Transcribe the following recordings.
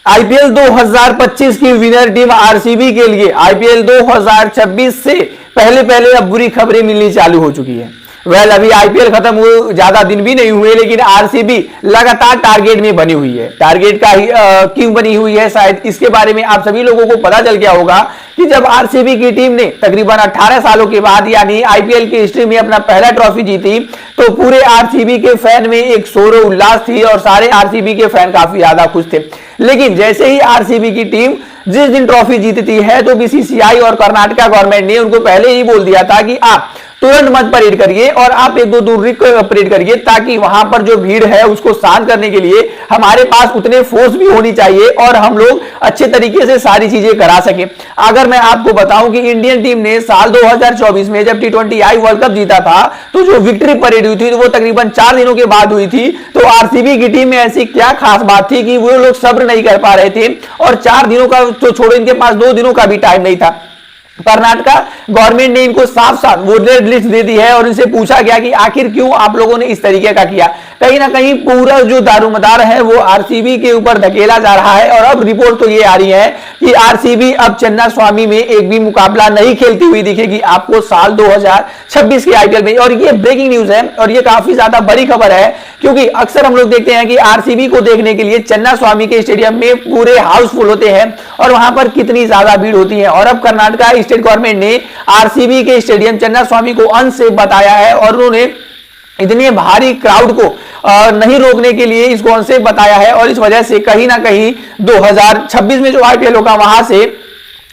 IPL 2025 की winner team RCB के लिए आईपीएल 2026 से पहले पहले अब बुरी खबरें मिलनी चालू हो चुकी है। अभी आईपीएल खत्म हुए ज्यादा दिन भी नहीं हुए, लेकिन आरसीबी लगातार टारगेट में बनी हुई है। टारगेट का क्यों बनी हुई है, शायद इसके बारे में आप सभी लोगों को पता चल गया होगा कि जब आरसीबी की टीम ने तकरीबन 18 सालों के बाद यानी आईपीएल की हिस्ट्री में अपना पहला ट्रॉफी जीती, तो पूरे आरसीबी के फैन में एक शोर उल्लास थी और सारे आरसीबी के फैन काफी ज्यादा खुश थे। लेकिन जैसे ही आरसीबी की टीम जिस दिन ट्रॉफी जीतती है, तो बीसीसीआई और कर्नाटका गवर्नमेंट ने उनको पहले ही बोल दिया था कि आप तुरंत मत परेड करिए और आप एक दो दूर परेड करिए, ताकि वहां पर जो भीड़ है उसको शांत करने के लिए हमारे पास उतने फोर्स भी होनी चाहिए और हम लोग अच्छे तरीके से सारी चीजें करा सके। अगर मैं आपको बताऊं कि इंडियन टीम ने साल 2024 में जब T20I वर्ल्ड कप जीता था, तो जो विक्ट्री परेड हुई थी वो तकरीबन 4 दिनों के बाद हुई थी। तो आरसीबी की टीम में ऐसी क्या खास बात थी कि वो लोग सब्र नहीं कर पा रहे थे और 4 दिनों का तो छोड़ो, इनके पास 2 दिनों का भी टाइम नहीं था। कर्नाटका गवर्नमेंट ने इनको साफ साफ वो रेड लिस्ट दे दी है और इनसे पूछा गया कि आखिर क्यों आप लोगों ने इस तरीके का किया। कहीं ना कहीं पूरा जो दारोमदार है वो आरसीबी के ऊपर धकेला जा रहा है और अब रिपोर्ट तो ये आ रही है कि आरसीबी अब चन्नास्वामी में एक भी मुकाबला नहीं खेलती हुई दिखेगी आपको साल 2026 के आईपीएल में। और ये ब्रेकिंग न्यूज है और ये काफी ज्यादा बड़ी खबर है, क्योंकि अक्सर हम लोग देखते हैं कि आरसीबी को देखने के लिए चन्नास्वामी के स्टेडियम में पूरे हाउसफुल होते हैं और वहां पर कितनी ज्यादा भीड़ होती है। और अब कर्नाटका स्टेट गवर्नमेंट ने आरसीबी के स्टेडियम चन्नास्वामी को अनसेफ बताया है और उन्होंने इतने भारी क्राउड को नहीं रोकने के लिए इसको अनसेफ बताया है। और इस वजह से कहीं ना कहीं 2026 में जो आईपीएल होगा वहां से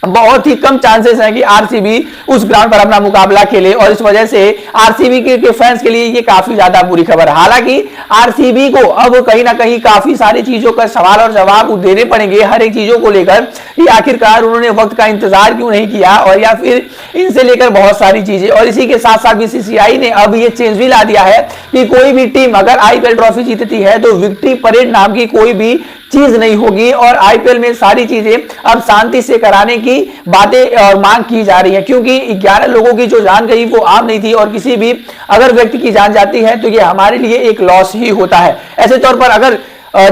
बहुत ही कम चांसेस हैं कि आरसीबी उस ग्राउंड पर अपना मुकाबला खेले और इस वजह से आरसीबी के फैंस के लिए ये काफी ज्यादा बुरी खबर है। हालांकि आरसीबी को अब कहीं ना कहीं काफी सारी चीजों का सवाल और जवाब देने पड़ेंगे हर एक चीजों को लेकर कि आखिरकार उन्होंने वक्त का इंतजार क्यों नहीं किया और या फिर इनसे लेकर बहुत सारी चीजें। और इसी के साथ साथ बीसीसीआई ने अब ये चेंज भी ला दिया है कि कोई भी टीम अगर आईपीएल ट्रॉफी जीतती है तो विक्ट्री परेड नाम की कोई भी चीज नहीं होगी और आईपीएल में सारी चीजें अब शांति से कराने की बातें और मांग की जा रही है, क्योंकि 11 लोगों की जो जान गई वो आम नहीं थी और किसी भी अगर व्यक्ति की जान जाती है तो ये हमारे लिए एक लॉस ही होता है। ऐसे तौर पर अगर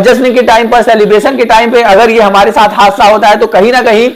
जश्न के टाइम पर, सेलिब्रेशन के टाइम पे अगर ये हमारे साथ हादसा होता है तो कहीं ना कहीं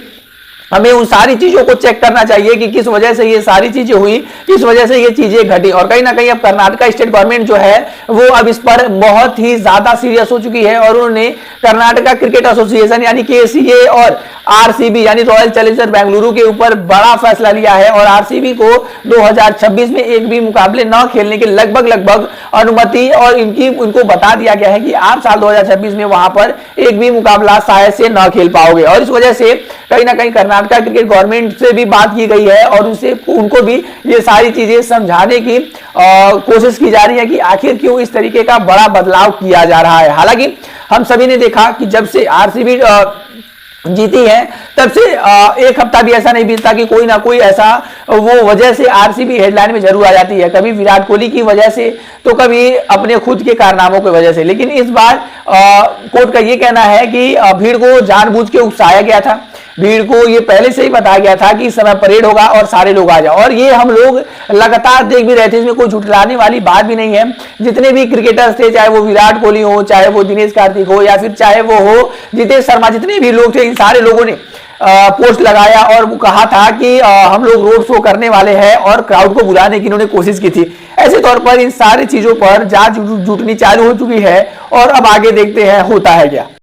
हमें उन सारी चीजों को चेक करना चाहिए कि किस वजह से ये सारी चीजें हुई, किस वजह से ये चीजें घटी। और कहीं ना कहीं अब कर्नाटका स्टेट गवर्नमेंट जो है वो अब इस पर बहुत ही ज्यादा सीरियस हो चुकी है और उन्होंने कर्नाटका क्रिकेट एसोसिएशन यानी केसीए और आरसीबी यानी रॉयल चैलेंजर बेंगलुरु के ऊपर बड़ा फैसला लिया है और आरसीबी को 2026 में एक भी मुकाबले न खेलने की लगभग अनुमति और उनको बता दिया गया है कि आप साल 2026 में वहां पर एक भी मुकाबला शायद से न खेल पाओगे। और इस वजह से कहीं ना कहीं कर्नाटका क्रिकेट गवर्नमेंट से भी बात की गई है और उनको भी ये सारी चीजें समझाने की कोशिश की जा रही है कि आखिर क्यों इस तरीके का बड़ा बदलाव किया जा रहा है। हालांकि हम सभी ने देखा कि जब से आरसीबी जीती है तब से एक हफ्ता भी ऐसा नहीं बीतता कि कोई ना कोई ऐसा वो वजह से आरसीबी हेडलाइन में जरूर आ जाती है, कभी विराट कोहली की वजह से तो कभी अपने खुद के कारनामों की वजह से। लेकिन इस बार कोर्ट का ये कहना है कि भीड़ को जानबूझ के उकसाया गया था, भीड़ को ये पहले से ही बताया गया था कि इस समय परेड होगा और सारे लोग आ जाओ और ये हम लोग लगातार देख भी रहे थे, इसमें कोई झुठलाने वाली बात भी नहीं है। जितने भी क्रिकेटर्स थे, चाहे वो विराट कोहली हो, चाहे वो दिनेश कार्तिक हो या फिर चाहे वो हो जितेश शर्मा, जितने भी लोग थे इन सारे लोगों ने पोस्ट लगाया और वो कहा था कि हम लोग रोड शो करने वाले हैं और क्राउड को बुलाने की इन्होंने कोशिश की थी। ऐसे तौर पर इन सारी चीजों पर जांच जुटनी चालू हो चुकी है और अब आगे देखते हैं होता है क्या।